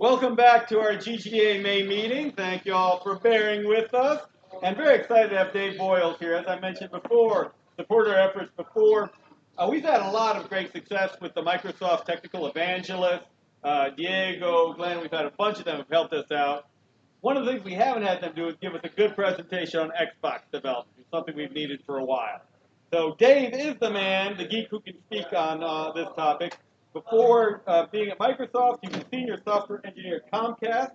Welcome back to our GGDA May meeting. Thank you all for bearing with us. And very excited to have Dave Voyles here. As I mentioned before, support our efforts before. We've had a lot of great success with the Microsoft Technical Evangelist. Diego, Glenn, we've had a bunch of them have helped us out. One of the things we haven't had them do is give us a good presentation on Xbox development. It's something we've needed for a while. So Dave is the man, the geek who can speak on this topic. Before being at Microsoft, he was a senior software engineer at Comcast,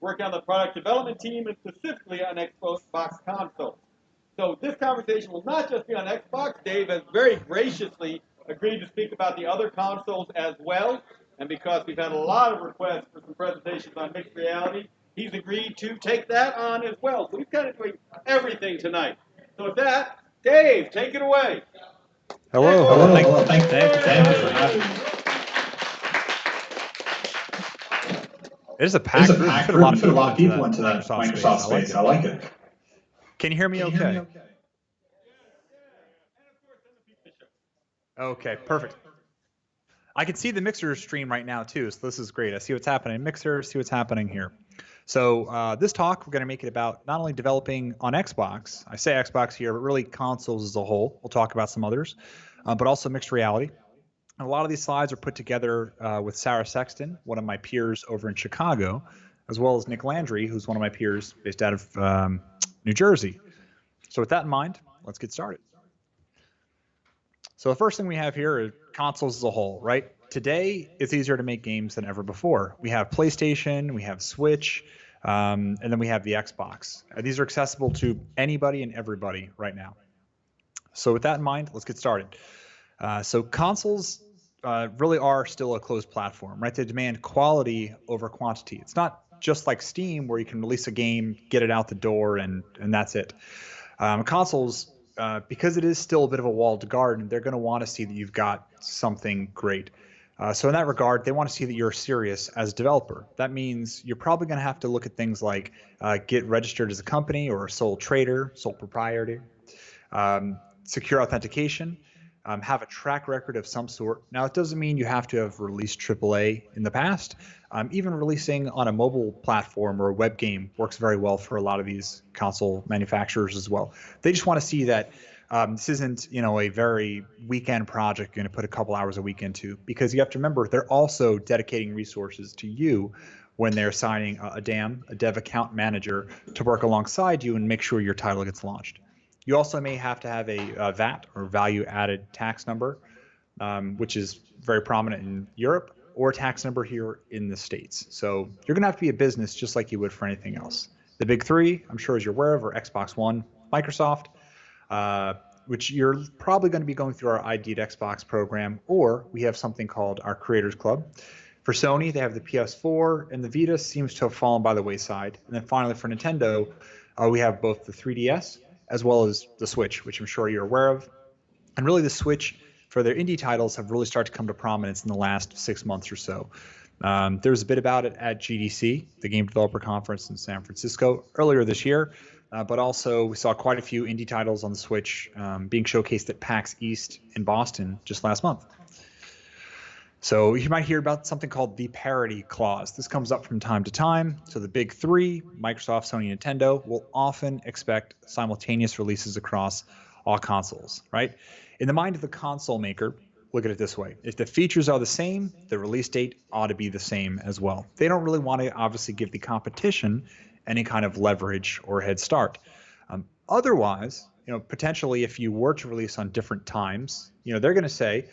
working on the product development team and specifically on Xbox consoles. So this conversation will not just be on Xbox. Dave has very graciously agreed to speak about the other consoles as well. And because we've had a lot of requests for some presentations on mixed reality, he's agreed to take that on as well. So he's kind of doing everything tonight. So with that, Dave, take it away. Hello. Hello. Thank you for having me. It is a packed room. Fit a lot of people into that Microsoft space. I like it. Can you hear me okay? Okay, perfect. I can see the Mixer stream right now too, so this is great. I see what's happening in Mixer, see what's happening here. So this talk, we're going to make it about not only developing on Xbox, I say Xbox here, but really consoles as a whole. We'll talk about some others, but also mixed reality. And a lot of these slides are put together with Sarah Sexton, one of my peers over in Chicago, as well as Nick Landry, who's one of my peers based out of New Jersey. So with that in mind, let's get started. So the first thing we have here is consoles as a whole, right? Today, it's easier to make games than ever before. We have PlayStation, we have Switch, and then we have the Xbox. These are accessible to anybody and everybody right now. So with that in mind, let's get started. So consoles really are still a closed platform, right? They demand quality over quantity. It's not just like Steam where you can release a game, get it out the door, and that's it. Consoles, because it is still a bit of a walled garden, they're going to want to see that you've got something great. So in that regard, they want to see that you're serious as a developer. That means you're probably going to have to look at things like get registered as a company or a sole trader, sole proprietor, secure authentication, have a track record of some sort. Now, it doesn't mean you have to have released AAA in the past. Even releasing on a mobile platform or a web game works very well for a lot of these console manufacturers as well. They just want to see that this isn't, a very weekend project you're going to put a couple hours a week into, because you have to remember they're also dedicating resources to you when they're assigning a dev account manager to work alongside you and make sure your title gets launched. You also may have to have a VAT or value added tax number, which is very prominent in Europe, or a tax number here in the States. So you're going to have to be a business just like you would for anything else. The big three, I'm sure as you're aware of, are Xbox One, Microsoft, which you're probably going to be going through our ID at Xbox program, or we have something called our Creators Club. For Sony, they have the PS4, and the Vita seems to have fallen by the wayside. And then finally for Nintendo, we have both the 3DS as well as the Switch, which I'm sure you're aware of. And really the Switch, for their indie titles, have really started to come to prominence in the last 6 months or so. There was a bit about it at GDC, the Game Developer Conference in San Francisco, earlier this year. But also we saw quite a few indie titles on the Switch being showcased at PAX East in Boston just last month. So you might hear about something called the Parity clause. This comes up from time to time. So the big three, Microsoft, Sony, Nintendo, will often expect simultaneous releases across all consoles, right? In the mind of the console maker, look at it this way. If the features are the same, the release date ought to be the same as well. They don't really want to obviously give the competition any kind of leverage or head start. Otherwise, potentially if you were to release on different times, they're going to say,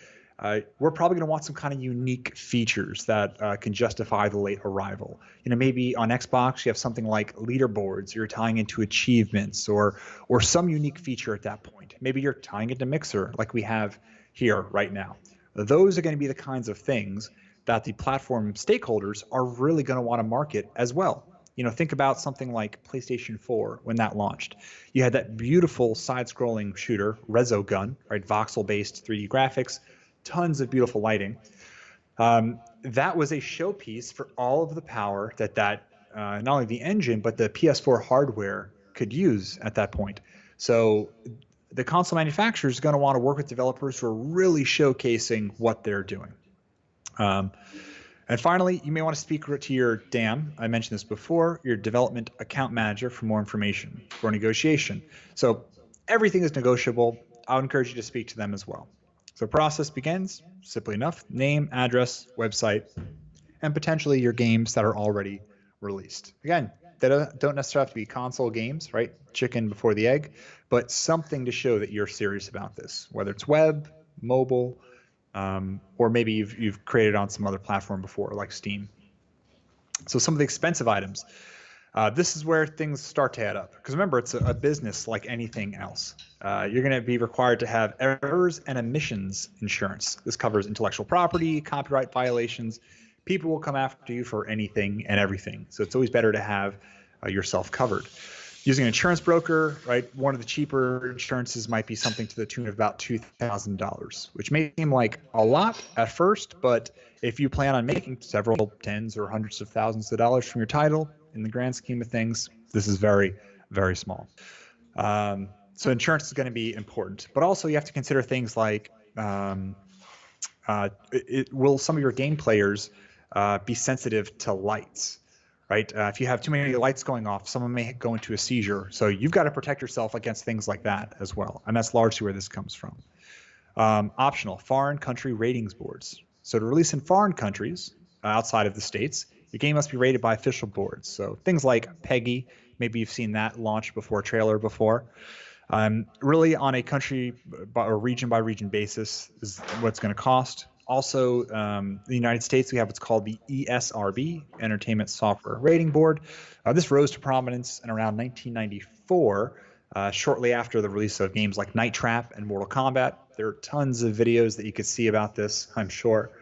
we're probably going to want some kind of unique features that can justify the late arrival. Maybe on Xbox you have something like leaderboards, you're tying into achievements, or some unique feature at that point. Maybe you're tying it to Mixer like we have here right now. Those are going to be the kinds of things that the platform stakeholders are really going to want to market as well. Think about something like PlayStation 4 when that launched. You had that beautiful side-scrolling shooter, Resogun, right? Voxel-based 3D graphics, tons of beautiful lighting. That was a showpiece for all of the power that not only the engine, but the PS4 hardware could use at that point. So the console manufacturer is going to want to work with developers who are really showcasing what they're doing. And finally, you may want to speak to your DAM, I mentioned this before, your development account manager for more information, for negotiation. So everything is negotiable. I would encourage you to speak to them as well. So the process begins, simply enough, name, address, website, and potentially your games that are already released. Again, they don't necessarily have to be console games, right? Chicken before the egg, but something to show that you're serious about this, whether it's web, mobile, or maybe you've created on some other platform before, like Steam. So some of the expensive items. This is where things start to add up. Because remember, it's a business like anything else. You're going to be required to have errors and omissions insurance. This covers intellectual property, copyright violations. People will come after you for anything and everything. So it's always better to have yourself covered. Using an insurance broker, right? One of the cheaper insurances might be something to the tune of about $2,000, which may seem like a lot at first, but if you plan on making several tens or hundreds of thousands of dollars from your title, in the grand scheme of things, this is very, very small. So insurance is going to be important, but also you have to consider things like, will some of your game players be sensitive to lights? Right? If you have too many lights going off, someone may go into a seizure. So you've got to protect yourself against things like that as well. And that's largely where this comes from. Optional, foreign country ratings boards. So to release in foreign countries outside of the States, your game must be rated by official boards. So things like PEGI, maybe you've seen that launch before, trailer before. Really on a country or region by region basis is what's going to cost. Also, in the United States, we have what's called the ESRB, Entertainment Software Rating Board. This rose to prominence in around 1994, shortly after the release of games like Night Trap and Mortal Kombat. There are tons of videos that you could see about this, I'm sure,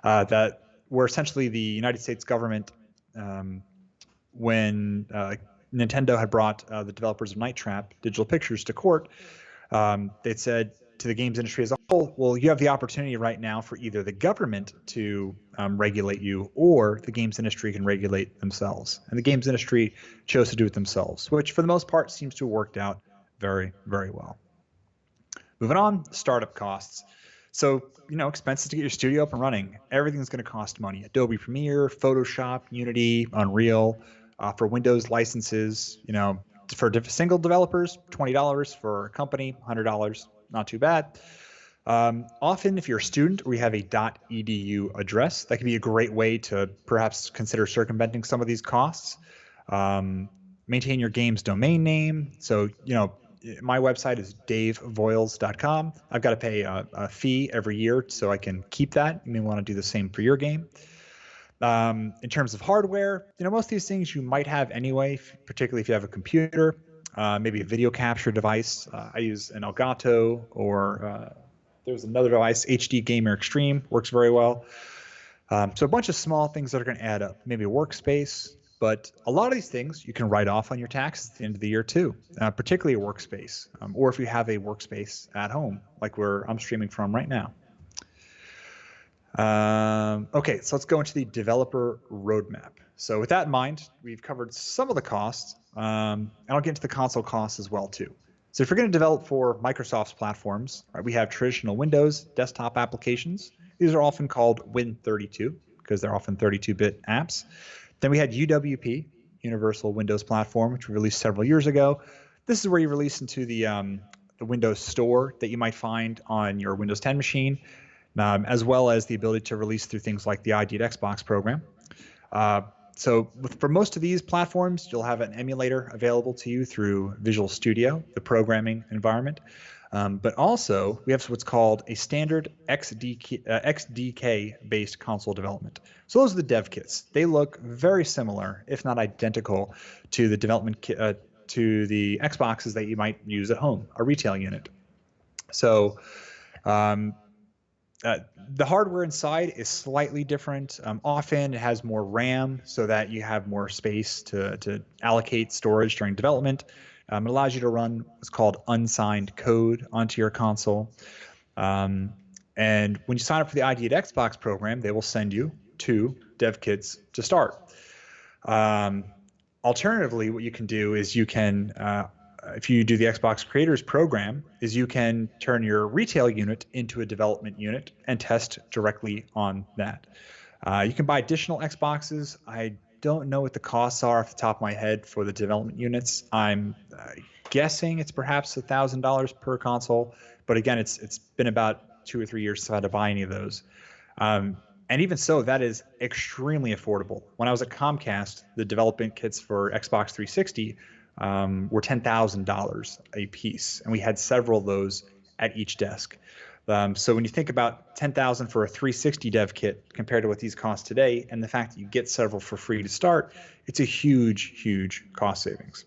that were essentially the United States government, when Nintendo had brought the developers of Night Trap Digital Pictures to court, they'd said to the games industry as a whole, well, you have the opportunity right now for either the government to regulate you or the games industry can regulate themselves. And the games industry chose to do it themselves, which for the most part seems to have worked out very, very well. Moving on, startup costs. So, expenses to get your studio up and running. Everything's going to cost money. Adobe Premiere, Photoshop, Unity, Unreal. For Windows licenses, for single developers, $20. For a company, $100. Not too bad. Often, if you're a student or you have a .edu address, that can be a great way to perhaps consider circumventing some of these costs. Maintain your game's domain name. So, my website is davevoyles.com. I've got to pay a fee every year so I can keep that. You may want to do the same for your game. In terms of hardware, most of these things you might have anyway, particularly if you have a computer, maybe a video capture device. I use an Elgato, or there's another device, HD Gamer Extreme, works very well. So a bunch of small things that are going to add up, maybe a workspace, but a lot of these things you can write off on your taxes at the end of the year too, particularly a workspace, or if you have a workspace at home, like where I'm streaming from right now. Okay, so let's go into the developer roadmap. So with that in mind, we've covered some of the costs, and I'll get into the console costs as well too. So if you're going to develop for Microsoft's platforms, right, we have traditional Windows desktop applications. These are often called Win32 because they're often 32-bit apps. Then we had UWP, Universal Windows Platform, which we released several years ago. This is where you release into the Windows Store that you might find on your Windows 10 machine, as well as the ability to release through things like the ID at Xbox program. So for most of these platforms, you'll have an emulator available to you through Visual Studio, the programming environment. But also, we have what's called a standard XDK-based console development. So those are the dev kits. They look very similar, if not identical, to the development kit, to the Xboxes that you might use at home, a retail unit. So the hardware inside is slightly different. Often it has more RAM so that you have more space to allocate storage during development. It allows you to run what's called unsigned code onto your console. And when you sign up for the ID at Xbox program, they will send you 2 dev kits to start. Alternatively, what you can do is you can, if you do the Xbox Creators Program, is you can turn your retail unit into a development unit and test directly on that. You can buy additional Xboxes. I don't know what the costs are off the top of my head for the development units. I'm guessing it's perhaps $1,000 per console, but again, it's been about 2 or 3 years since I had to buy any of those. And even so, that is extremely affordable. When I was at Comcast, the development kits for Xbox 360 were $10,000 a piece, and we had several of those at each desk. So when you think about $10,000 for a 360 dev kit compared to what these cost today, and the fact that you get several for free to start, it's a huge, huge cost savings.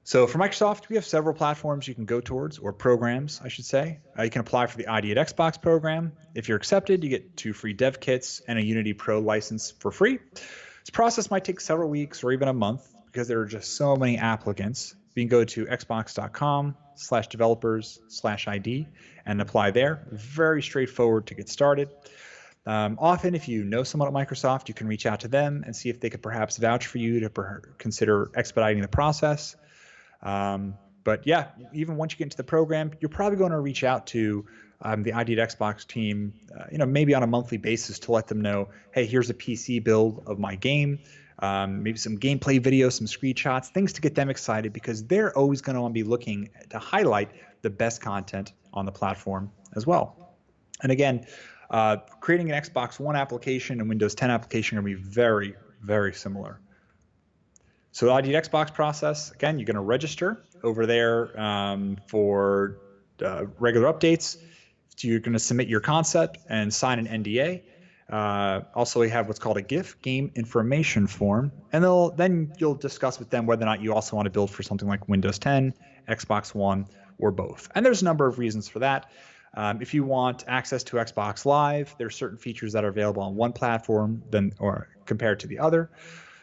So for Microsoft, we have several platforms you can go towards, or programs, I should say. You can apply for the ID at Xbox program. If you're accepted, you get 2 free dev kits and a Unity Pro license for free. This process might take several weeks or even a month because there are just so many applicants. You can go to xbox.com/developers/ID and apply there. Very straightforward to get started. Often, if you know someone at Microsoft, you can reach out to them and see if they could perhaps vouch for you to consider expediting the process. But yeah, even once you get into the program, you're probably going to reach out to the ID at Xbox team, maybe on a monthly basis to let them know, hey, here's a PC build of my game. Maybe some gameplay videos, some screenshots, things to get them excited, because they're always going to want to be looking to highlight the best content on the platform as well. And again, creating an Xbox One application and Windows 10 application are going to be very, very similar. So the ID at Xbox process, again, you're going to register over there for regular updates. So you're going to submit your concept and sign an NDA. Also, we have what's called a GIF, Game Information Form, and then you'll discuss with them whether or not you also want to build for something like Windows 10, Xbox One, or both. And there's a number of reasons for that. If you want access to Xbox Live, there are certain features that are available on one platform or compared to the other.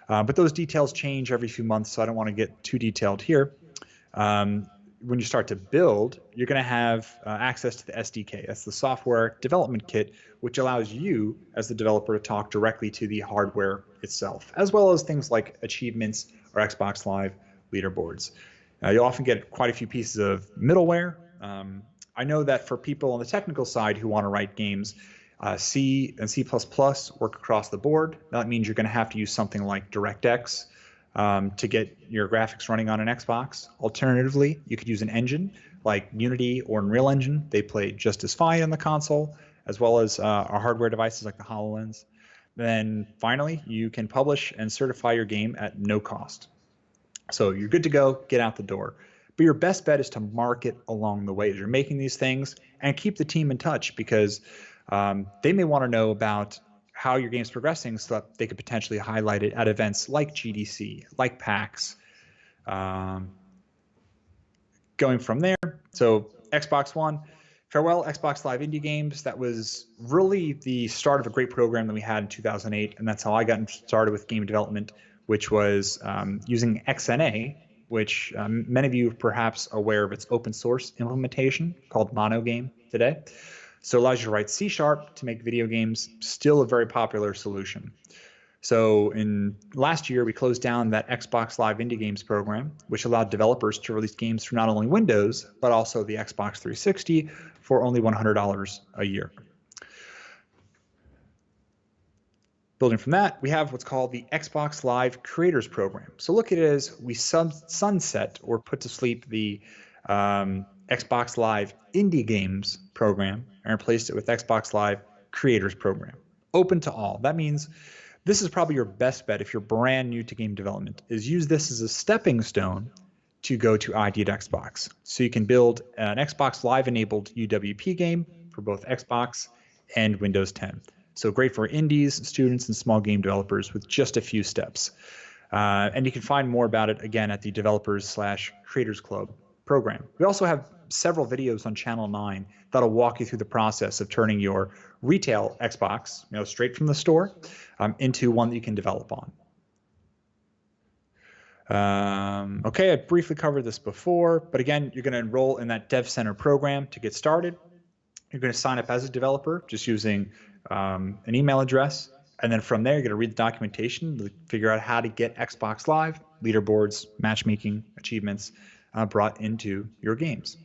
But those details change every few months, so I don't want to get too detailed here. When you start to build, you're going to have access to the SDK. That's the software development kit, which allows you as the developer to talk directly to the hardware itself, as well as things like achievements or Xbox Live leaderboards. You'll often get quite a few pieces of middleware. I know that for people on the technical side who want to write games, C and C++ work across the board. That means you're going to have to use something like DirectX to get your graphics running on an Xbox. Alternatively, you could use an engine like Unity or Unreal Engine. They play just as fine on the console, as well as our hardware devices like the HoloLens. Then finally, you can publish and certify your game at no cost. So you're good to go, get out the door. But your best bet is to market along the way as you're making these things, and keep the team in touch, because they may want to know about how your game's progressing so that they could potentially highlight it at events like GDC, like PAX. Going from there, so Xbox One, farewell Xbox Live Indie Games. That was really the start of a great program that we had in 2008, and that's how I got started with game development, which was using XNA, which many of you are perhaps aware of its open source implementation called MonoGame today. So it allows you to write C# to make video games, still a very popular solution. So in last year, we closed down that Xbox Live Indie Games program, which allowed developers to release games for not only Windows, but also the Xbox 360 for only $100 a year. Building from that, we have what's called the Xbox Live Creators Program. So look at it as we sunset or put to sleep the Xbox Live Indie Games program and replaced it with Xbox Live Creators Program. Open to all. That means this is probably your best bet if you're brand new to game development, is use this as a stepping stone to go to ID at Xbox. So you can build an Xbox Live enabled UWP game for both Xbox and Windows 10. So great for indies, students, and small game developers with just a few steps. And you can find more about it, again, at the Developers/Creators Club program. We also have several videos on Channel 9 that'll walk you through the process of turning your retail Xbox, straight from the store, into one that you can develop on. Okay, I briefly covered this before, but again, you're going to enroll in that Dev Center program to get started. You're going to sign up as a developer just using an email address, and then from there, you're going to read the documentation to figure out how to get Xbox Live, leaderboards, matchmaking, achievements brought into your games.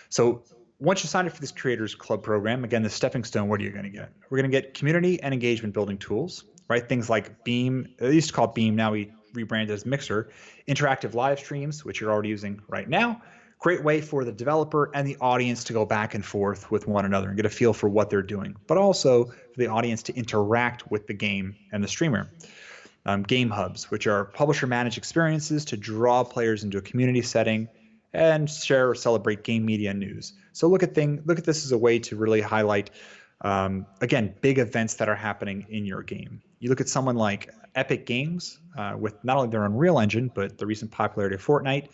So once you sign up for this Creators Club program, again, the stepping stone, what are you going to get? We're going to get community and engagement building tools, right? Things like Beam, they used to call it Beam, now we rebranded as Mixer, interactive live streams, which you're already using right now. Great way for the developer and the audience to go back and forth with one another and get a feel for what they're doing, but also for the audience to interact with the game and the streamer. Game hubs, which are publisher-managed experiences to draw players into a community setting and share or celebrate game media news. So look at this as a way to really highlight, again, big events that are happening in your game. You look at someone like Epic Games with not only their Unreal Engine, but the recent popularity of Fortnite.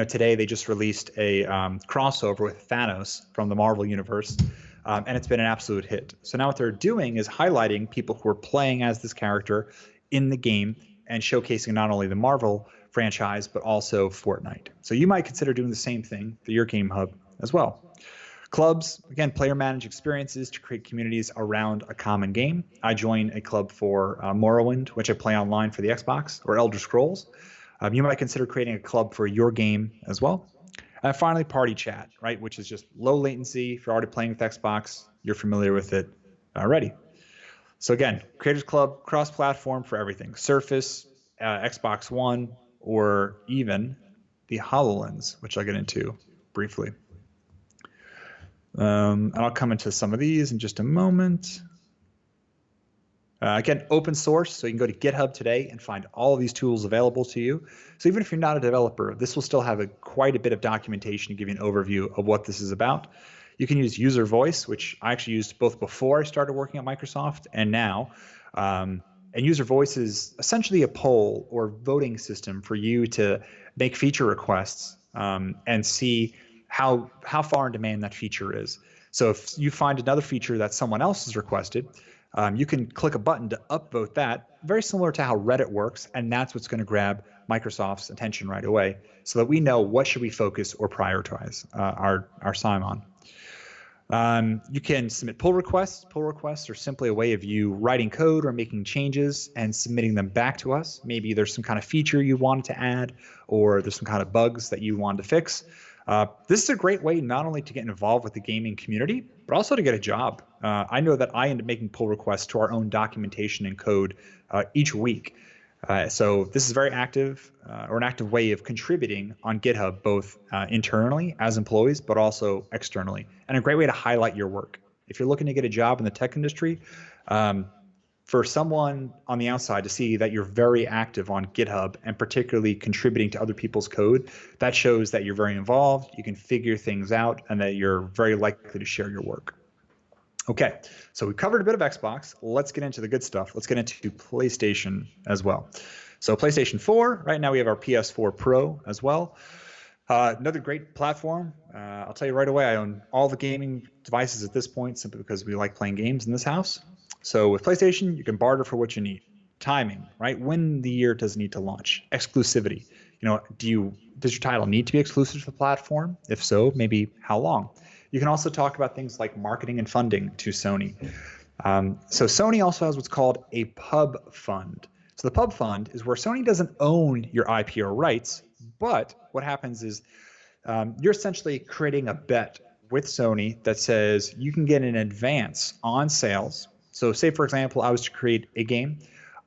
Today they just released a crossover with Thanos from the Marvel Universe, and it's been an absolute hit. So now what they're doing is highlighting people who are playing as this character in the game and showcasing not only the Marvel franchise, but also Fortnite. So you might consider doing the same thing through your game hub as well. Clubs, again, player-managed experiences to create communities around a common game. I joined a club for Morrowind, which I play online for the Xbox, or Elder Scrolls. You might consider creating a club for your game as well. And finally, party chat, right, which is just low latency. If you're already playing with Xbox, you're familiar with it already. So again, Creators Club, cross-platform for everything. Surface, Xbox One, or even the HoloLens, which I'll get into briefly. And I'll come into some of these in just a moment. Again, open source, so you can go to GitHub today and find all of these tools available to you. So even if you're not a developer, this will still have quite a bit of documentation to give you an overview of what this is about. You can use user voice, which I actually used both before I started working at Microsoft and now. And user voice is essentially a poll or voting system for you to make feature requests and see how far in demand that feature is. So if you find another feature that someone else has requested, you can click a button to upvote that, very similar to how Reddit works, and that's what's going to grab Microsoft's attention right away so that we know what should we focus or prioritize our time on. You can submit pull requests. Pull requests are simply a way of you writing code or making changes and submitting them back to us. Maybe there's some kind of feature you wanted to add, or there's some kind of bugs that you wanted to fix. This is a great way not only to get involved with the gaming community, but also to get a job. I know that I end up making pull requests to our own documentation and code each week. So this is very active, or an active way of contributing on GitHub, both internally as employees, but also externally, and a great way to highlight your work. If you're looking to get a job in the tech industry, for someone on the outside to see that you're very active on GitHub and particularly contributing to other people's code, that shows that you're very involved, you can figure things out, and that you're very likely to share your work. Okay, so we covered a bit of Xbox. Let's get into the good stuff. Let's get into PlayStation as well. So PlayStation 4, right now we have our PS4 Pro as well. Another great platform. I'll tell you right away, I own all the gaming devices at this point simply because we like playing games in this house. So with PlayStation, you can barter for what you need. Timing, right? When the year does need to launch. Exclusivity. Does your title need to be exclusive to the platform? If so, maybe how long? You can also talk about things like marketing and funding to Sony. So Sony also has what's called a pub fund. So the pub fund is where Sony doesn't own your IP or rights, but what happens is you're essentially creating a bet with Sony that says you can get an advance on sales. So say, for example, I was to create a game.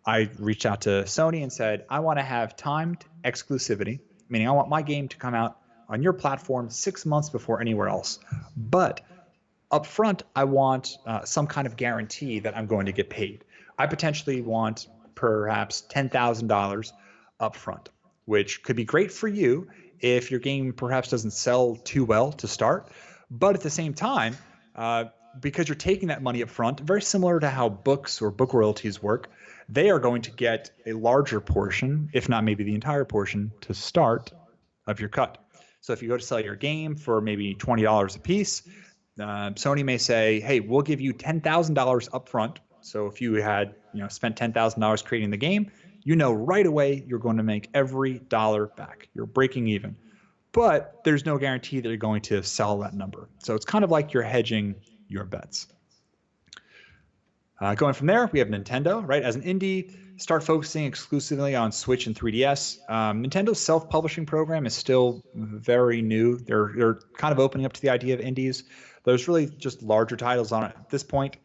I reached out to Sony and said, I want to have timed exclusivity, meaning I want my game to come out on your platform 6 months before anywhere else. But up front, I want some kind of guarantee that I'm going to get paid. I potentially want perhaps $10,000 up front, which could be great for you if your game perhaps doesn't sell too well to start. But at the same time, because you're taking that money up front, very similar to how books or book royalties work, they are going to get a larger portion, if not maybe the entire portion, to start of your cut. So if you go to sell your game for maybe $20 a piece, Sony may say, hey, we'll give you $10,000 up front. So if you had spent $10,000 creating the game, right away you're going to make every dollar back. You're breaking even. But there's no guarantee that you're going to sell that number. So it's kind of like you're hedging your bets. Going from there, we have Nintendo, right? As an indie, start focusing exclusively on Switch and 3DS. Nintendo's self-publishing program is still very new. They're kind of opening up to the idea of indies. There's really just larger titles on it at this point.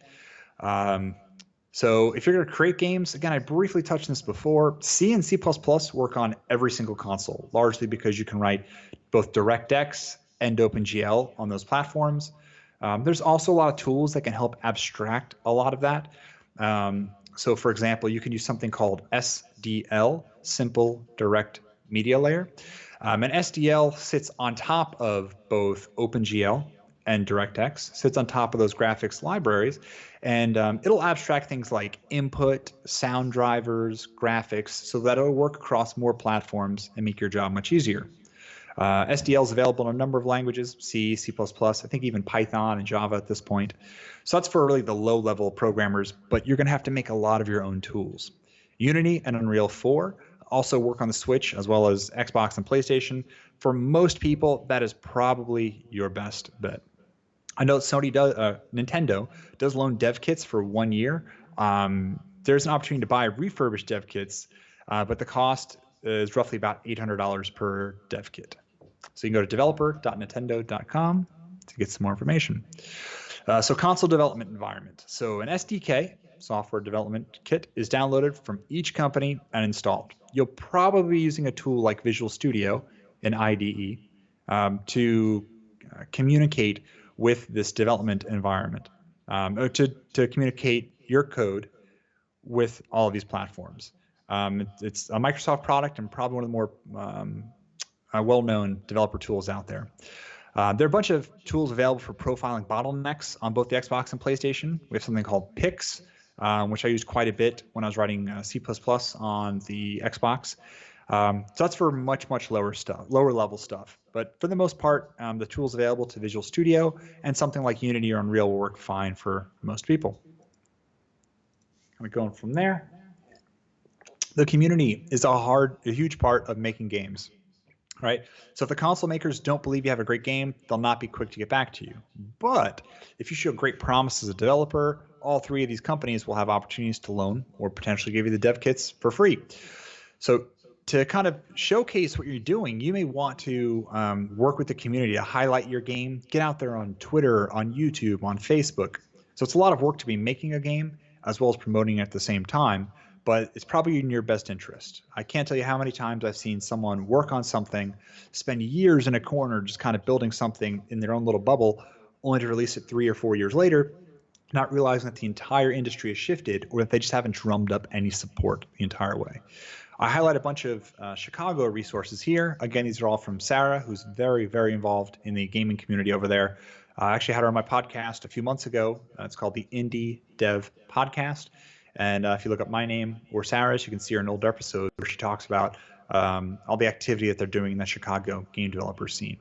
So if you're going to create games, again, I briefly touched on this before, C and C++ work on every single console, largely because you can write both DirectX and OpenGL on those platforms. There's also a lot of tools that can help abstract a lot of that. So for example, you can use something called SDL, Simple Direct Media Layer. And SDL sits on top of both OpenGL and DirectX, sits on top of those graphics libraries, and it'll abstract things like input, sound drivers, graphics, so that it'll work across more platforms and make your job much easier. SDL is available in a number of languages, C, C++, I think even Python and Java at this point. So that's for really the low-level programmers, but you're going to have to make a lot of your own tools. Unity and Unreal 4 also work on the Switch as well as Xbox and PlayStation. For most people, that is probably your best bet. I know Nintendo does loan dev kits for 1 year. There's an opportunity to buy refurbished dev kits, but the cost is roughly about $800 per dev kit. So you can go to developer.nintendo.com to get some more information. So console development environment. So an SDK, software development kit, is downloaded from each company and installed. You'll probably be using a tool like Visual Studio, an IDE, to communicate with this development environment, to communicate your code with all of these platforms. It's a Microsoft product and probably one of the more well-known developer tools out there. There are a bunch of tools available for profiling bottlenecks on both the Xbox and PlayStation. We have something called Pix, which I used quite a bit when I was writing C++ on the Xbox. So that's for much lower level stuff. But for the most part, the tools available to Visual Studio and something like Unity or Unreal will work fine for most people. Kind of going from there. The community is a huge part of making games, right? So if the console makers don't believe you have a great game, they'll not be quick to get back to you. But if you show great promise as a developer, all three of these companies will have opportunities to loan or potentially give you the dev kits for free. So to kind of showcase what you're doing, you may want to work with the community to highlight your game, get out there on Twitter, on YouTube, on Facebook. So it's a lot of work to be making a game as well as promoting it at the same time, but it's probably in your best interest. I can't tell you how many times I've seen someone work on something, spend years in a corner just kind of building something in their own little bubble, only to release it 3 or 4 years later, not realizing that the entire industry has shifted or that they just haven't drummed up any support the entire way. I highlight a bunch of Chicago resources here. Again, these are all from Sarah, who's very, very involved in the gaming community over there. I actually had her on my podcast a few months ago. It's called the Indie Dev Podcast. And if you look up my name or Sarah's, you can see her in an older episode where she talks about all the activity that they're doing in the Chicago game developer scene.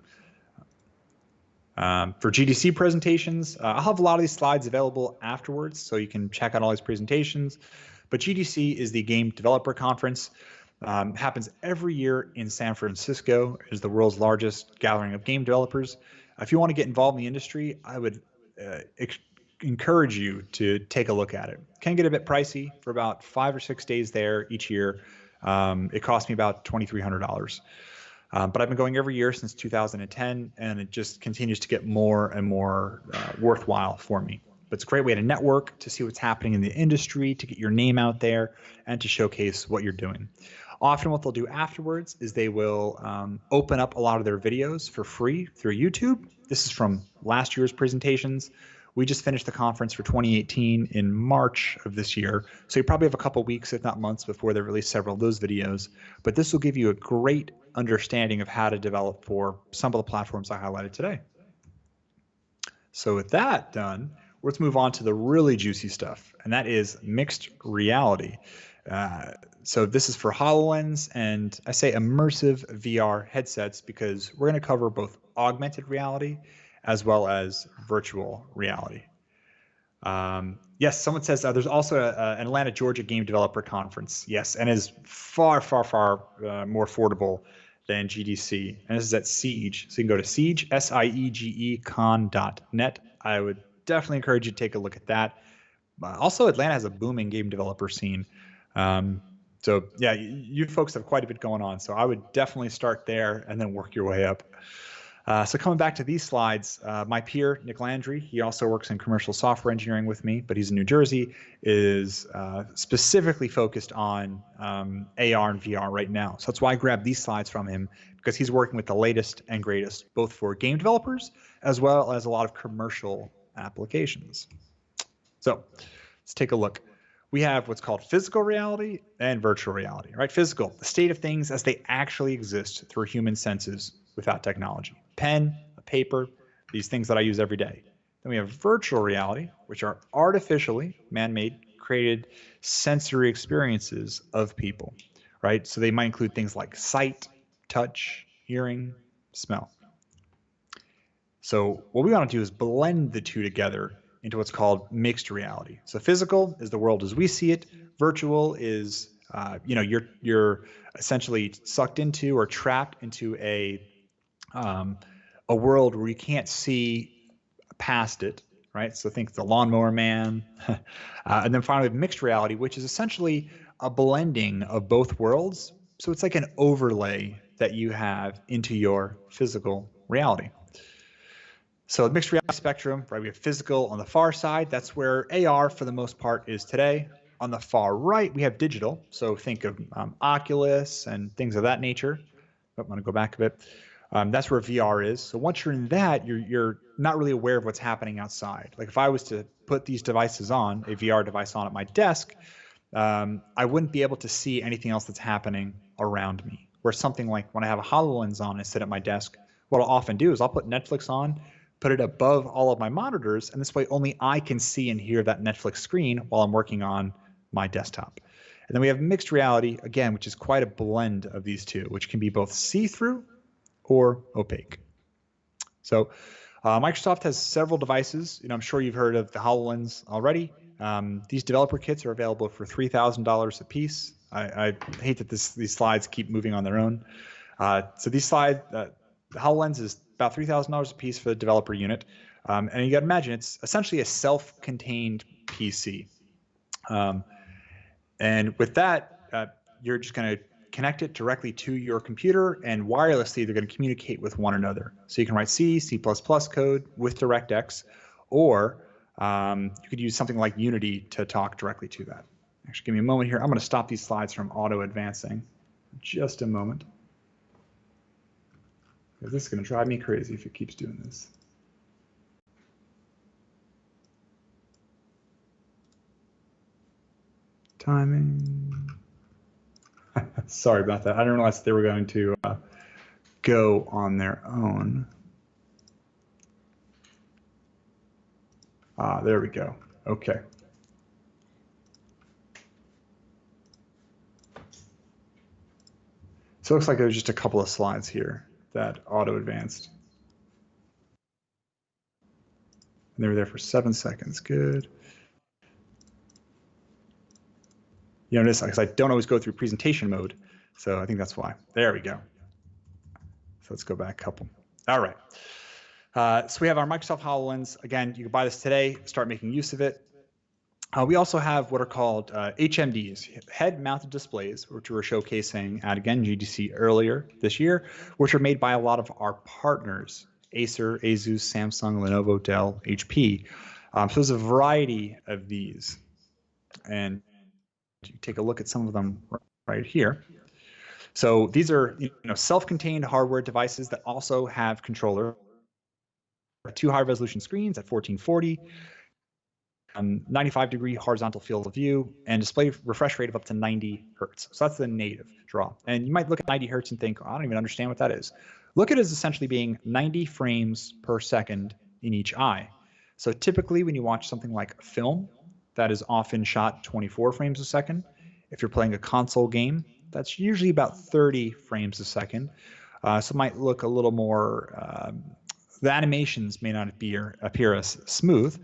For GDC presentations, I'll have a lot of these slides available afterwards, so you can check out all these presentations. But GDC is the Game Developer Conference. Happens every year in San Francisco. It is the world's largest gathering of game developers. If you want to get involved in the industry, I would encourage you to take a look at it. It can get a bit pricey for about 5 or 6 days there each year. It cost me about $2,300. But I've been going every year since 2010, and it just continues to get more and more worthwhile for me. But it's a great way to network, to see what's happening in the industry, to get your name out there, and to showcase what you're doing. Often what they'll do afterwards is they will open up a lot of their videos for free through YouTube. This is from last year's presentations. We just finished the conference for 2018 in March of this year. So you probably have a couple weeks, if not months, before they release several of those videos. But this will give you a great understanding of how to develop for some of the platforms I highlighted today. So with that done, let's move on to the really juicy stuff, and that is mixed reality. So this is for HoloLens, and I say immersive VR headsets because we're going to cover both augmented reality as well as virtual reality. Yes, someone says there's also an Atlanta, Georgia game developer conference. Yes, and is far more affordable than GDC. And this is at Siege. So you can go to Siege, siegecon.net. I would definitely encourage you to take a look at that. Also, Atlanta has a booming game developer scene. So yeah, you folks have quite a bit going on. So I would definitely start there and then work your way up. So coming back to these slides, my peer, Nick Landry, he also works in commercial software engineering with me, but he's in New Jersey, is specifically focused on AR and VR right now. So that's why I grabbed these slides from him, because he's working with the latest and greatest, both for game developers as well as a lot of commercial applications. So let's take a look. We have what's called physical reality and virtual reality, right? Physical, the state of things as they actually exist through human senses without technology. Pen, a paper, these things that I use every day. Then we have virtual reality, which are artificially man-made, created sensory experiences of people, right? So they might include things like sight, touch, hearing, smell. So what we want to do is blend the two together into what's called mixed reality. So physical is the world as we see it. Virtual is, you're essentially sucked into or trapped into a world where you can't see past it, right? So think the Lawnmower Man. And then finally, mixed reality, which is essentially a blending of both worlds. So it's like an overlay that you have into your physical reality. So the mixed reality spectrum, right? We have physical on the far side. That's where AR, for the most part, is today. On the far right, we have digital. So think of Oculus and things of that nature. I want to go back a bit. That's where VR is. So once you're in that, you're not really aware of what's happening outside. Like if I was to put these devices on, a VR device on at my desk, I wouldn't be able to see anything else that's happening around me. Where something like when I have a HoloLens on and I sit at my desk, what I'll often do is I'll put Netflix on, put it above all of my monitors, and this way only I can see and hear that Netflix screen while I'm working on my desktop. And then we have mixed reality, again, which is quite a blend of these two, which can be both see-through or opaque. So Microsoft has several devices. I'm sure you've heard of the HoloLens already. These developer kits are available for $3,000 a piece. I hate that these slides keep moving on their own. So these slides, the HoloLens is about $3,000 a piece for the developer unit. And you got to imagine it's essentially a self-contained PC. And with that, you're just going to connect it directly to your computer, and wirelessly they're going to communicate with one another. So you can write C, C++ code with DirectX, or you could use something like Unity to talk directly to that. Actually, give me a moment here. I'm going to stop these slides from auto-advancing. Just a moment. Because this is going to drive me crazy if it keeps doing this. Timing. Sorry about that. I didn't realize they were going to go on their own. There we go. Okay. So it looks like there's just a couple of slides here that auto-advanced. And they were there for 7 seconds. Good. You notice, because I don't always go through presentation mode, so I think that's why. There we go. So let's go back a couple. All right. So we have our Microsoft HoloLens. Again, you can buy this today, start making use of it. We also have what are called HMDs, head-mounted displays, which we were showcasing at, again, GDC earlier this year, which are made by a lot of our partners, Acer, Asus, Samsung, Lenovo, Dell, HP. So there's a variety of these. And you take a look at some of them right here. So these are self-contained hardware devices that also have controller, 2 high-resolution screens at 1440, 95-degree horizontal field of view, and display refresh rate of up to 90 hertz. So that's the native draw. And you might look at 90 hertz and think, oh, I don't even understand what that is. Look at it as essentially being 90 frames per second in each eye. So typically when you watch something like film, that is often shot 24 frames a second. If you're playing a console game, that's usually about 30 frames a second. So it might look a little more, the animations may not appear as smooth.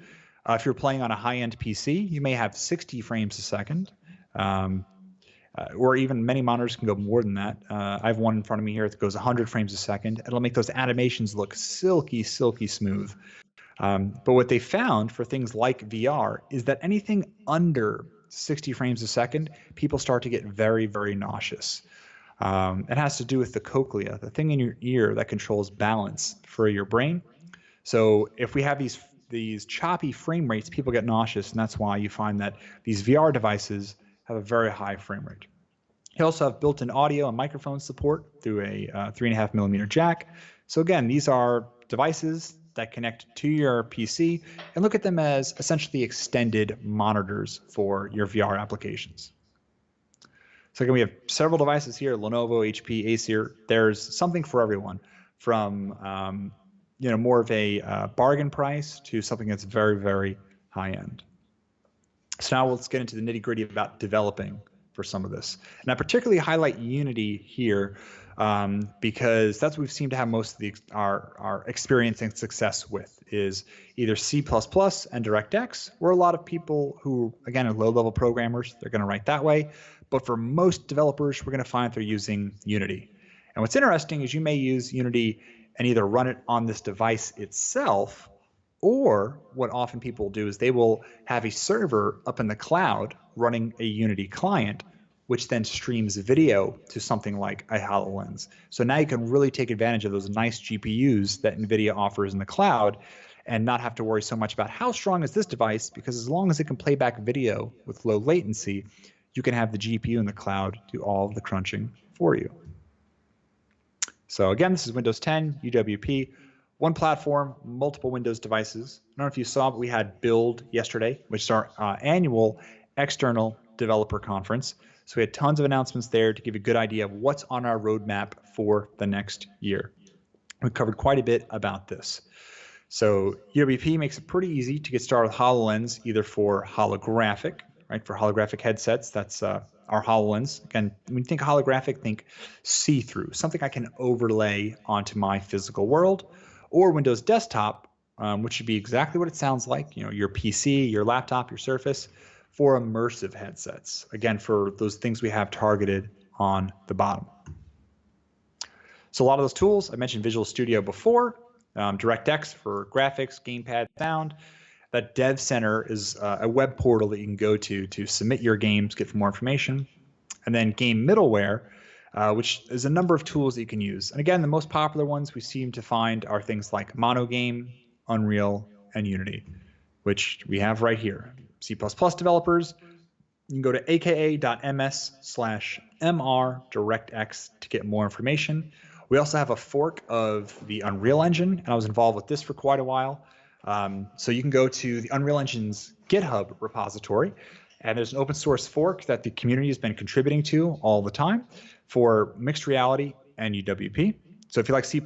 If you're playing on a high-end PC, you may have 60 frames a second, or even many monitors can go more than that. I have one in front of me here that goes 100 frames a second. It'll make those animations look silky, silky smooth. But what they found for things like VR is that anything under 60 frames a second, people start to get very, very nauseous. It has to do with the cochlea, the thing in your ear that controls balance for your brain. So if we have these choppy frame rates, people get nauseous, and that's why you find that these VR devices have a very high frame rate. You also have built-in audio and microphone support through a 3.5mm jack. So again, these are devices that connect to your PC, and look at them as essentially extended monitors for your VR applications. So again, we have several devices here: Lenovo, HP, Acer. There's something for everyone, from more of a bargain price to something that's very, very high end. So now let's get into the nitty gritty about developing for some of this. And I particularly highlight Unity here because that's what we seem to have most of our experience and success with, is either C++ and DirectX, or a lot of people who, again, are low-level programmers, they're going to write that way. But for most developers, we're going to find they're using Unity. And what's interesting is you may use Unity and either run it on this device itself, or what often people do is they will have a server up in the cloud running a Unity client, which then streams video to something like a HoloLens. So now you can really take advantage of those nice GPUs that NVIDIA offers in the cloud and not have to worry so much about how strong is this device, because as long as it can play back video with low latency, you can have the GPU in the cloud do all of the crunching for you. So again, this is Windows 10, UWP, one platform, multiple Windows devices. I don't know if you saw, but we had Build yesterday, which is our annual external developer conference. So we had tons of announcements there to give you a good idea of what's on our roadmap for the next year. We covered quite a bit about this. So UWP makes it pretty easy to get started with HoloLens, either for holographic, right? For holographic headsets, that's our HoloLens. Again, when you think holographic, think see-through, something I can overlay onto my physical world, or Windows Desktop, which should be exactly what it sounds like, your PC, your laptop, your Surface, for immersive headsets. Again, for those things we have targeted on the bottom. So a lot of those tools, I mentioned Visual Studio before, DirectX for graphics, gamepad, sound. That Dev Center is a web portal that you can go to submit your games, get more information. And then game middleware, which is a number of tools that you can use. And again, the most popular ones we seem to find are things like Monogame, Unreal, and Unity, which we have right here. C++ developers, you can go to aka.ms/mr-directx to get more information. We also have a fork of the Unreal Engine, and I was involved with this for quite a while. So you can go to the Unreal Engine's GitHub repository, and there's an open source fork that the community has been contributing to all the time for mixed reality and UWP. So if you like C++,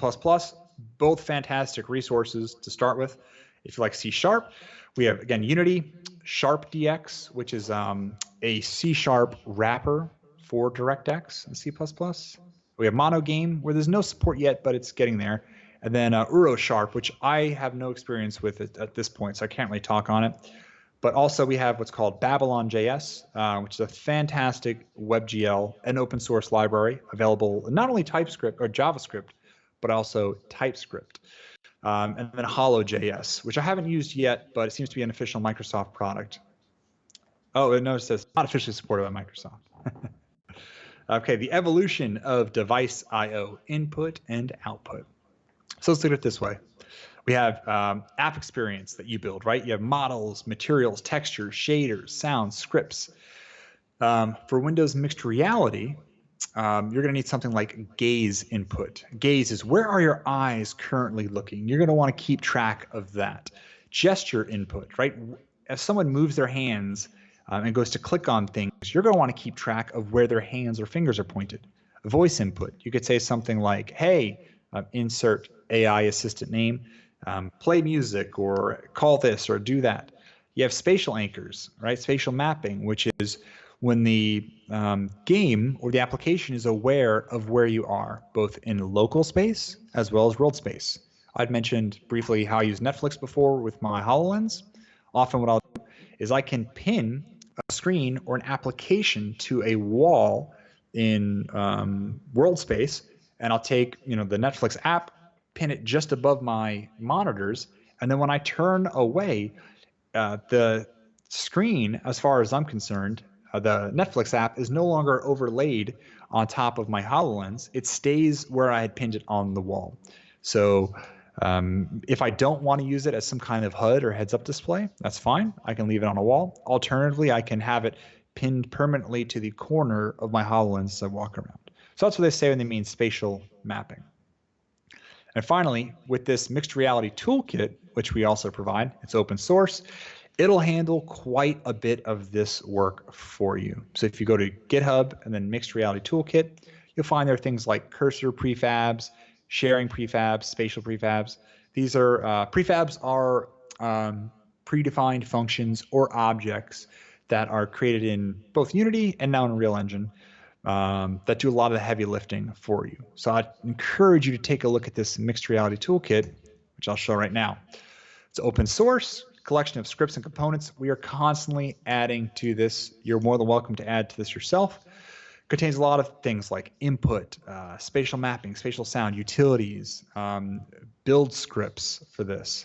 both fantastic resources to start with. If you like C#, we have, again, Unity, SharpDX, which is a C# wrapper for DirectX and C++. We have Monogame, where there's no support yet, but it's getting there. And then UroSharp, which I have no experience with at this point, so I can't really talk on it. But also we have what's called Babylon.js, which is a fantastic WebGL and open source library available not only TypeScript or JavaScript, but also TypeScript. And then Holo.js, which I haven't used yet, but it seems to be an official Microsoft product. Oh, no, it says not officially supported by Microsoft. Okay, the evolution of device I/O, input and output. So let's look at it this way. We have app experience that you build, right? You have models, materials, textures, shaders, sounds, scripts. For Windows Mixed Reality, you're going to need something like gaze input. Gaze is where are your eyes currently looking? You're going to want to keep track of that. Gesture input, right? As someone moves their hands and goes to click on things, you're going to want to keep track of where their hands or fingers are pointed. Voice input, you could say something like, hey, insert AI assistant name, play music, or call this or do that. You have spatial anchors, right? Spatial mapping, which is when the game or the application is aware of where you are, both in local space as well as world space. I'd mentioned briefly how I use Netflix before with my HoloLens. Often what I'll do is I can pin a screen or an application to a wall in world space, and I'll take the Netflix app, pin it just above my monitors, and then when I turn away, the screen, as far as I'm concerned, the Netflix app is no longer overlaid on top of my HoloLens. It stays where I had pinned it on the wall. So if I don't want to use it as some kind of HUD or heads-up display, that's fine. I can leave it on a wall. Alternatively, I can have it pinned permanently to the corner of my HoloLens as I walk around. So that's what they say when they mean spatial mapping. And finally, with this mixed reality toolkit, which we also provide, it's open source, it'll handle quite a bit of this work for you. So if you go to GitHub and then Mixed Reality Toolkit, you'll find there are things like cursor prefabs, sharing prefabs, spatial prefabs. These are prefabs are predefined functions or objects that are created in both Unity and now in Unreal Engine that do a lot of the heavy lifting for you. So I'd encourage you to take a look at this Mixed Reality Toolkit, which I'll show right now. It's open source, collection of scripts and components. We are constantly adding to this. You're more than welcome to add to this yourself. Contains a lot of things like input, spatial mapping, spatial sound, utilities, build scripts for this.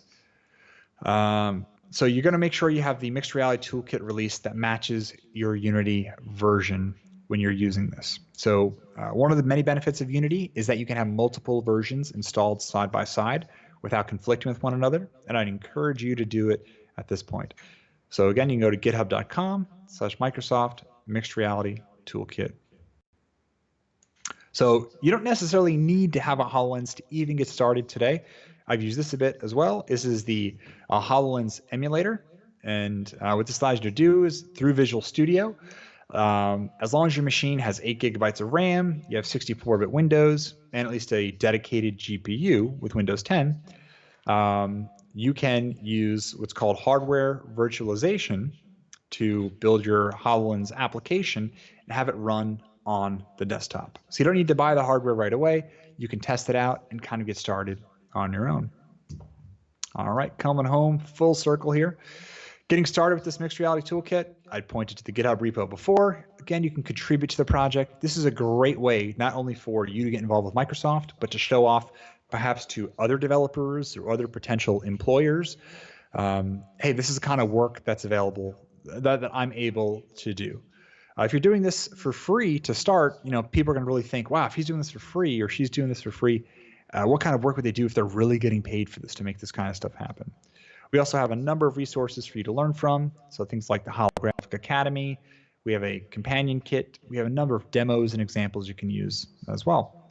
So you're going to make sure you have the Mixed Reality Toolkit release that matches your Unity version when you're using this. So one of the many benefits of Unity is that you can have multiple versions installed side by side without conflicting with one another, and I'd encourage you to do it at this point. So again, you can go to github.com/Microsoft Mixed Reality Toolkit. So you don't necessarily need to have a HoloLens to even get started today. I've used this a bit as well. This is the HoloLens emulator, and what this allows you to do is through Visual Studio, as long as your machine has 8 gigabytes of RAM, you have 64-bit Windows, and at least a dedicated GPU with Windows 10, you can use what's called hardware virtualization to build your HoloLens application and have it run on the desktop. So you don't need to buy the hardware right away. You can test it out and kind of get started on your own. All right, coming home full circle here. Getting started with this Mixed Reality Toolkit, I'd pointed to the GitHub repo before. Again, you can contribute to the project. This is a great way not only for you to get involved with Microsoft, but to show off perhaps to other developers or other potential employers, hey, this is the kind of work that's available that I'm able to do. If you're doing this for free to start, people are going to really think, wow, if he's doing this for free or she's doing this for free, what kind of work would they do if they're really getting paid for this to make this kind of stuff happen? We also have a number of resources for you to learn from. So things like the Holographic Academy. We have a companion kit. We have a number of demos and examples you can use as well.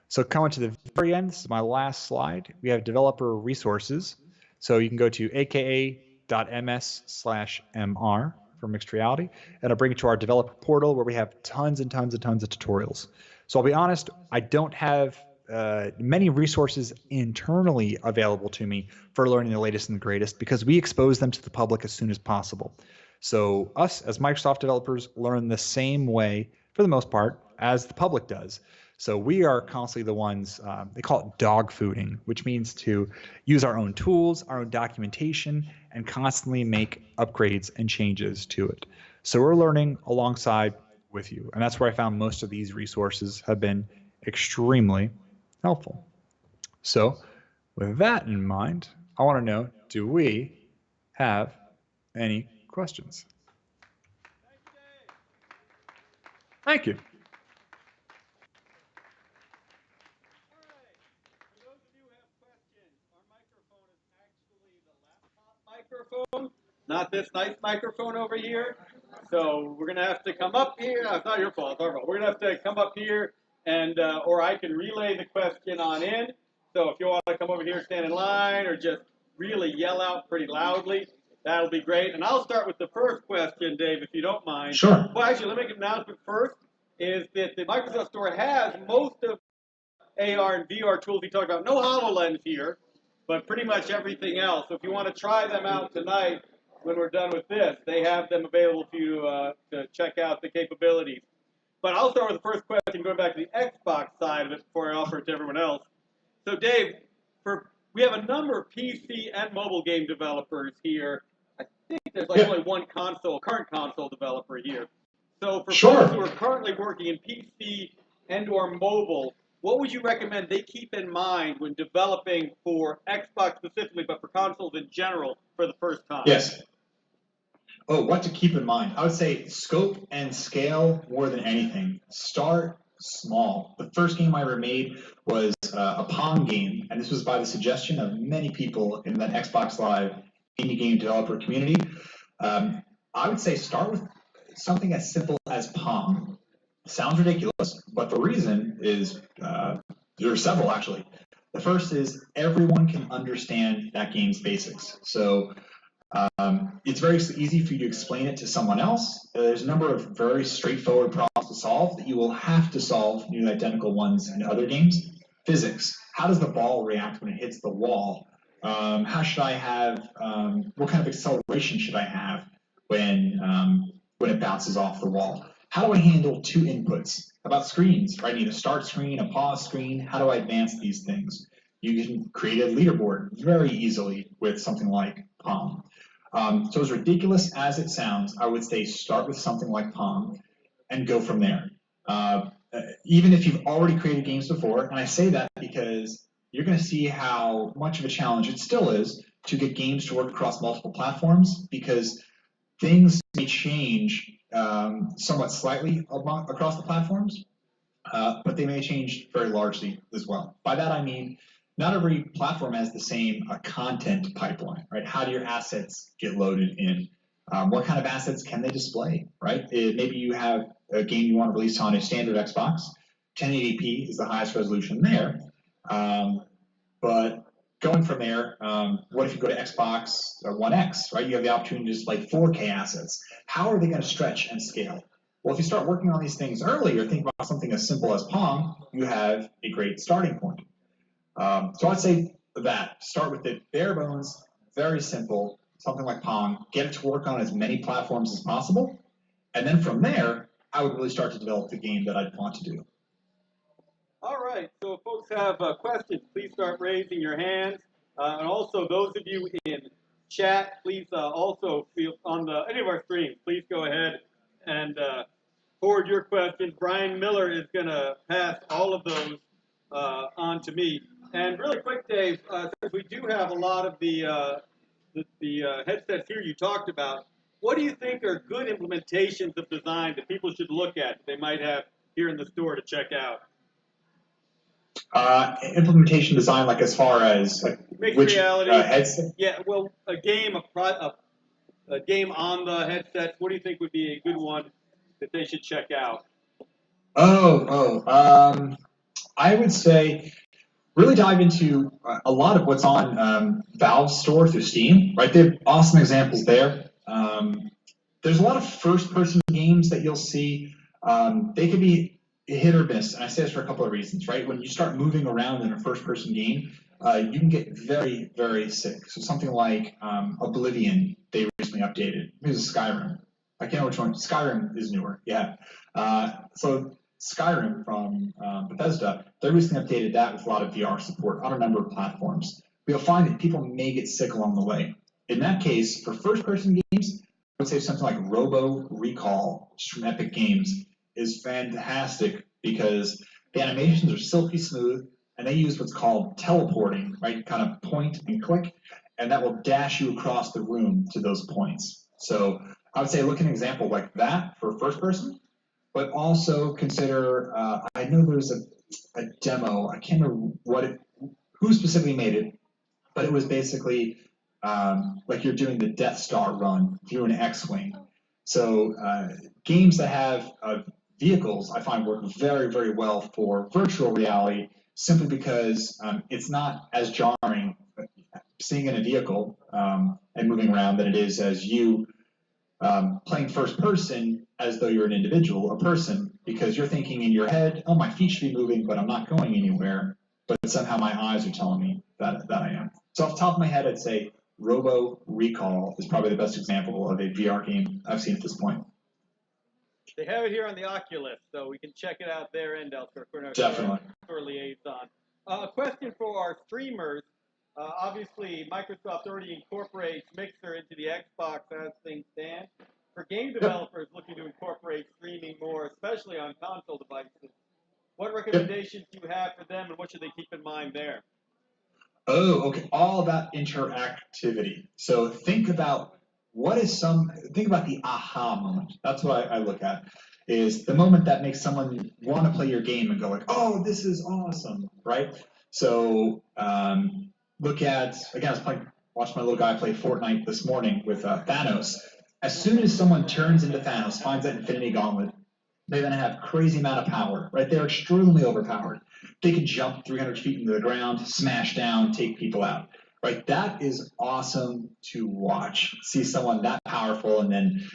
So coming to the very end, this is my last slide. We have developer resources. So you can go to aka.ms/mr for mixed reality, and I'll bring you to our developer portal where we have tons and tons and tons of tutorials. So I'll be honest, I don't have many resources internally available to me for learning the latest and the greatest because we expose them to the public as soon as possible. So us as Microsoft developers learn the same way for the most part as the public does. So we are constantly the ones, they call it dog fooding, which means to use our own tools, our own documentation, and constantly make upgrades and changes to it. So we're learning alongside with you. And that's where I found most of these resources have been extremely helpful. So with that in mind, I want to know, do we have any questions? Thank you. Microphone, not this nice microphone over here. So we're gonna have to come up here. No, it's not your fault. It's our fault. We're gonna have to come up here, and or I can relay the question on in. So if you want to come over here, stand in line, or just really yell out pretty loudly, that'll be great. And I'll start with the first question, Dave, if you don't mind. Sure. Well, actually, let me make an announcement first. Is that the Microsoft Store has most of AR and VR tools we talked about. No HoloLens here, but pretty much everything else. So if you want to try them out tonight when we're done with this, they have them available for you to check out the capabilities. But I'll start with the first question, going back to the Xbox side of it before I offer it to everyone else. So Dave, we have a number of PC and mobile game developers here. I think there's only one current console developer here. So for folks who are currently working in PC and or mobile, what would you recommend they keep in mind when developing for Xbox specifically, but for consoles in general for the first time? Yes. Oh, what to keep in mind? I would say scope and scale more than anything. Start small. The first game I ever made was a Pong game, and this was by the suggestion of many people in that Xbox Live indie game developer community. I would say start with something as simple as Pong. Sounds ridiculous, but the reason is there are several actually. The first is everyone can understand that game's basics. So it's very easy for you to explain it to someone else. There's a number of very straightforward problems to solve that you will have to solve nearly identical ones in other games. Physics. How does the ball react when it hits the wall? How should I have, what kind of acceleration should I have when it bounces off the wall? How do I handle two inputs? About screens, right? I need a start screen, a pause screen. How do I advance these things? You can create a leaderboard very easily with something like Pong. So as ridiculous as it sounds, I would say start with something like Pong and go from there. Even if you've already created games before, and I say that because you're going to see how much of a challenge it still is to get games to work across multiple platforms, because things may change somewhat slightly across the platforms, but they may change very largely as well. By that I mean, not every platform has the same content pipeline, right? How do your assets get loaded in? What kind of assets can they display, right? Maybe you have a game you want to release on a standard Xbox. 1080p is the highest resolution there. But going from there, what if you go to Xbox One X, right? You have the opportunity to display 4K assets. How are they going to stretch and scale? Well, if you start working on these things early or think about something as simple as Pong, you have a great starting point. So I'd say that start with the bare bones, very simple, something like Pong, get it to work on as many platforms as possible, and then from there, I would really start to develop the game that I'd want to do. All right, so if folks have questions, please start raising your hands. And also, those of you in chat, please also feel on any of our streams, please go ahead and forward your questions. Brian Miller is going to pass all of those on to me. And really quick, Dave, since we do have a lot of the headsets here you talked about, what do you think are good implementations of design that people should look at that they might have here in the store to check out? Implementation design, like as far as like Mixed which reality. headset? Yeah, well, a game on the headset. What do you think would be a good one that they should check out? I would say really dive into a lot of what's on Valve's store through Steam, right? They have awesome examples there. There's a lot of first-person games that you'll see. They could be hit or miss, and I say this for a couple of reasons, right? When you start moving around in a first-person game, you can get very, very sick. So something like Oblivion, they recently updated. Maybe it's Skyrim. I can't know which one. Skyrim is newer, yeah. So Skyrim from Bethesda, they recently updated that with a lot of VR support on a number of platforms. But you'll find that people may get sick along the way. In that case, for first-person games, I would say something like Robo Recall from Epic Games is fantastic because the animations are silky smooth, and they use what's called teleporting, right? Kind of point and click, and that will dash you across the room to those points. So I would say look at an example like that for first person, but also consider, I know there's a demo, I can't remember who specifically made it, but it was basically like you're doing the Death Star run through an X-Wing. So games that have vehicles, I find, work very, very well for virtual reality simply because it's not as jarring seeing in a vehicle and moving around than it is as you playing first person as though you're an individual, a person, because you're thinking in your head, oh, my feet should be moving, but I'm not going anywhere, but somehow my eyes are telling me that I am. So off the top of my head, I'd say Robo Recall is probably the best example of a VR game I've seen at this point. They have it here on the Oculus, so we can check it out there and elsewhere. Definitely. For liaison. A question for our streamers. Obviously, Microsoft already incorporates Mixer into the Xbox as things stand. For game developers looking to incorporate streaming more, especially on console devices, what recommendations do you have for them, and what should they keep in mind there? Oh, okay. All about interactivity. So think about think about the aha moment. That's what I look at, is the moment that makes someone want to play your game and go like, oh, this is awesome, right? So look at, again, I was watched my little guy play Fortnite this morning with Thanos. As soon as someone turns into Thanos, finds that Infinity Gauntlet, they're going to have crazy amount of power, right? They're extremely overpowered. They can jump 300 feet into the ground, smash down, take people out, right? That is awesome to watch. See someone that powerful, and then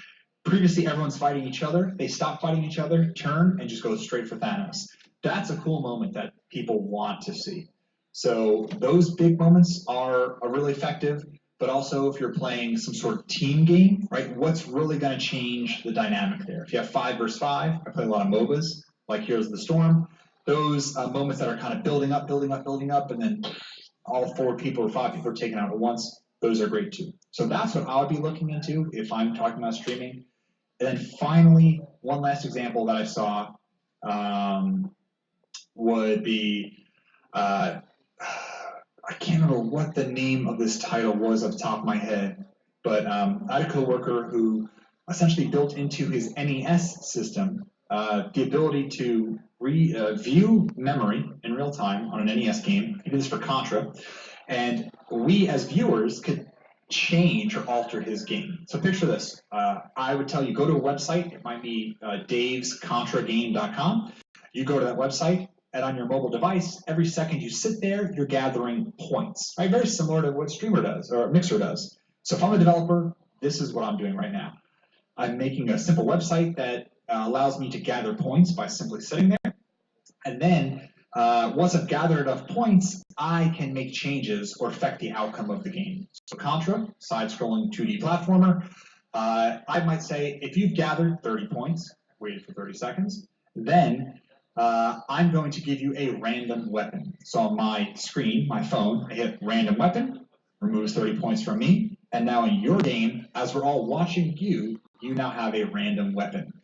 previously everyone's fighting each other. They stop fighting each other, turn, and just go straight for Thanos. That's a cool moment that people want to see. So those big moments are really effective. But also if you're playing some sort of team game, right, what's really going to change the dynamic there? If you have 5 versus 5, I play a lot of MOBAs, like Heroes of the Storm, those moments that are kind of building up, and then all 4 people or 5 people are taken out at once, those are great too. So that's what I would be looking into if I'm talking about streaming. And then finally, one last example that I saw would be, I can't remember what the name of this title was off the top of my head, but I had a coworker who essentially built into his NES system the ability to view memory in real time on an NES game. He did this for Contra, and we as viewers could change or alter his game. So picture this. I would tell you, go to a website. It might be davescontragame.com. You go to that website, and on your mobile device, every second you sit there, you're gathering points, right? Very similar to what Streamer does or Mixer does. So if I'm a developer, this is what I'm doing right now. I'm making a simple website that allows me to gather points by simply sitting there. And then once I've gathered enough points, I can make changes or affect the outcome of the game. So Contra, side-scrolling 2D platformer, I might say, if you've gathered 30 points, waited for 30 seconds, then I'm going to give you a random weapon. So on my screen, my phone, I hit random weapon, removes 30 points from me, and now in your game, as we're all watching you, you now have a random weapon.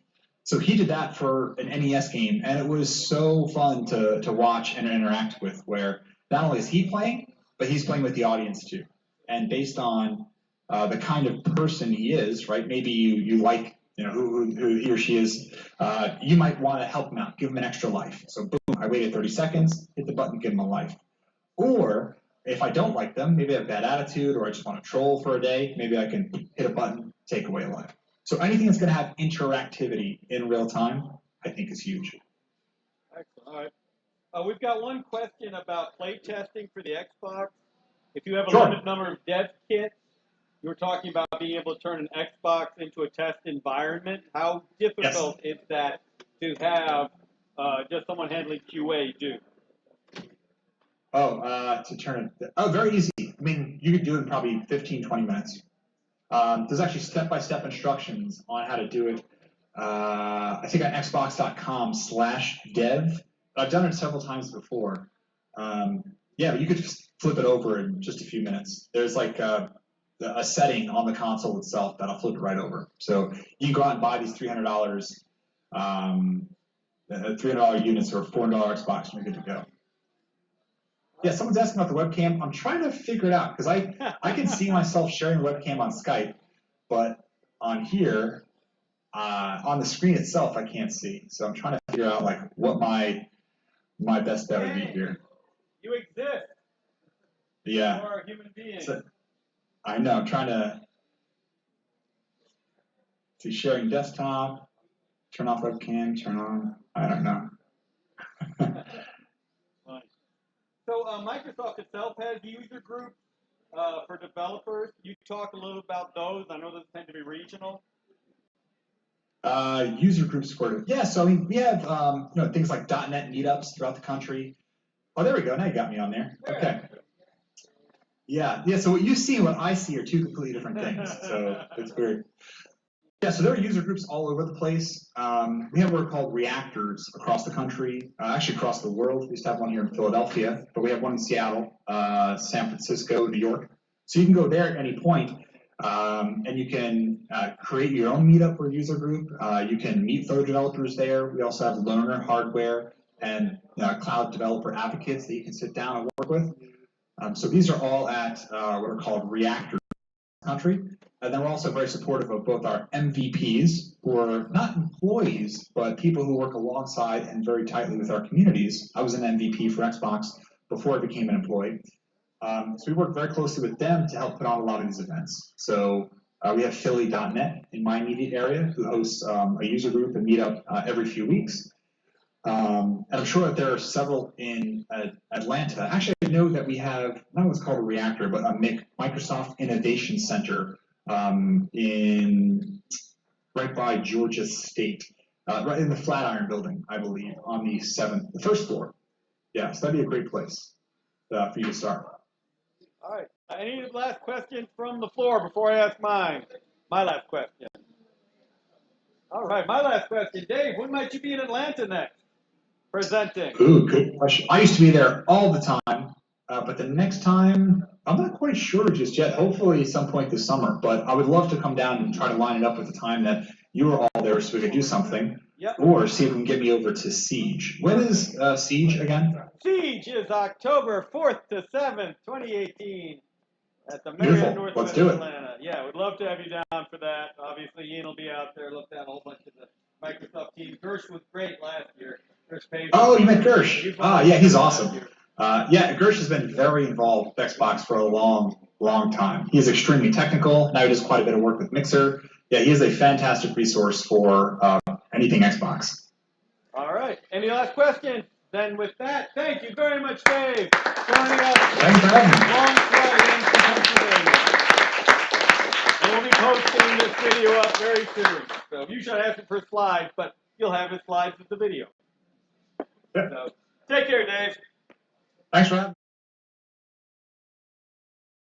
So he did that for an NES game, and it was so fun to watch and interact with, where not only is he playing, but he's playing with the audience too. And based on the kind of person he is, right, maybe you like, you know, who he or she is, you might want to help him out, give him an extra life. So boom, I waited 30 seconds, hit the button, give him a life. Or if I don't like them, maybe I have bad attitude, or I just want to troll for a day, maybe I can hit a button, take away a life. So anything that's going to have interactivity in real time, I think is huge. Excellent. All right. We've got one question about play testing for the Xbox. If you have a limited number of dev kits, you were talking about being able to turn an Xbox into a test environment. How difficult is that to have just someone handling QA do? To turn it, very easy. I mean, you could do it in probably 15, 20 minutes. There's actually step-by-step instructions on how to do it. I think on xbox.com/dev. I've done it several times before. Yeah, but you could just flip it over in just a few minutes. There's like a setting on the console itself that'll flip it right over. So you can go out and buy these $300 $300 units or $400 Xbox, and you're good to go. Yeah, someone's asking about the webcam. I'm trying to figure it out because I can see myself sharing the webcam on Skype, but on here, on the screen itself, I can't see. So I'm trying to figure out like what my best bet would be here. You exist. Yeah. You are a human being. So, I know. I'm trying to see sharing desktop, turn off webcam, turn on. I don't know. So Microsoft itself has user groups for developers. You talk a little about those. I know those tend to be regional. User group support. Yeah, so I mean, we have things like .NET meetups throughout the country. Oh, there we go. Now you got me on there. Okay. Yeah. So what you see and what I see are two completely different things. So it's weird. Yeah, so there are user groups all over the place. We have what are called reactors across the country, actually across the world. We used to have one here in Philadelphia, but we have one in Seattle, San Francisco, New York. So you can go there at any point, and you can create your own meetup or user group. You can meet fellow developers there. We also have learner hardware and cloud developer advocates that you can sit down and work with. So these are all at what are called reactors. country. And then we're also very supportive of both our MVPs, who are not employees, but people who work alongside and very tightly with our communities. I was an MVP for Xbox before I became an employee. So we work very closely with them to help put on a lot of these events. So we have Philly.net in my immediate area, who hosts a user group and meetup every few weeks. And I'm sure that there are several in Atlanta. Actually, I know that we have, not what's called a reactor, but a Microsoft Innovation Center in right by Georgia State, right in the Flatiron Building, I believe, on the first floor. Yeah, so that'd be a great place for you to start. All right. Any last questions from the floor before I ask mine? My last question. All right, my last question. Dave, when might you be in Atlanta next? Presenting. Ooh, good question. I used to be there all the time, but the next time, I'm not quite sure just yet. Hopefully some point this summer, but I would love to come down and try to line it up with the time that you were all there so we could do something. Yep. Or see if we can get me over to Siege. When is Siege again? Siege is October 4th to 7th, 2018 at the Beautiful. Marriott Northwest Let's do it. Atlanta. Yeah, we'd love to have you down for that. Obviously, Ian will be out there, look down a whole bunch of the Microsoft team. Gersh was great last year. Gersh Page. Oh, you met Gersh. Yeah, he's awesome. Yeah, Gersh has been very involved with Xbox for a long time. He is extremely technical. Now he does quite a bit of work with Mixer. Yeah, he is a fantastic resource for anything Xbox. All right. Any last questions? Then with that, thank you very much, Dave, joining us. Thanks for having me. Long flight in from Pennsylvania. And we'll be posting this video up very soon. So you should ask him for slides, but you'll have his slides with the video. Yeah. So take care, Dave. Thanks for having me.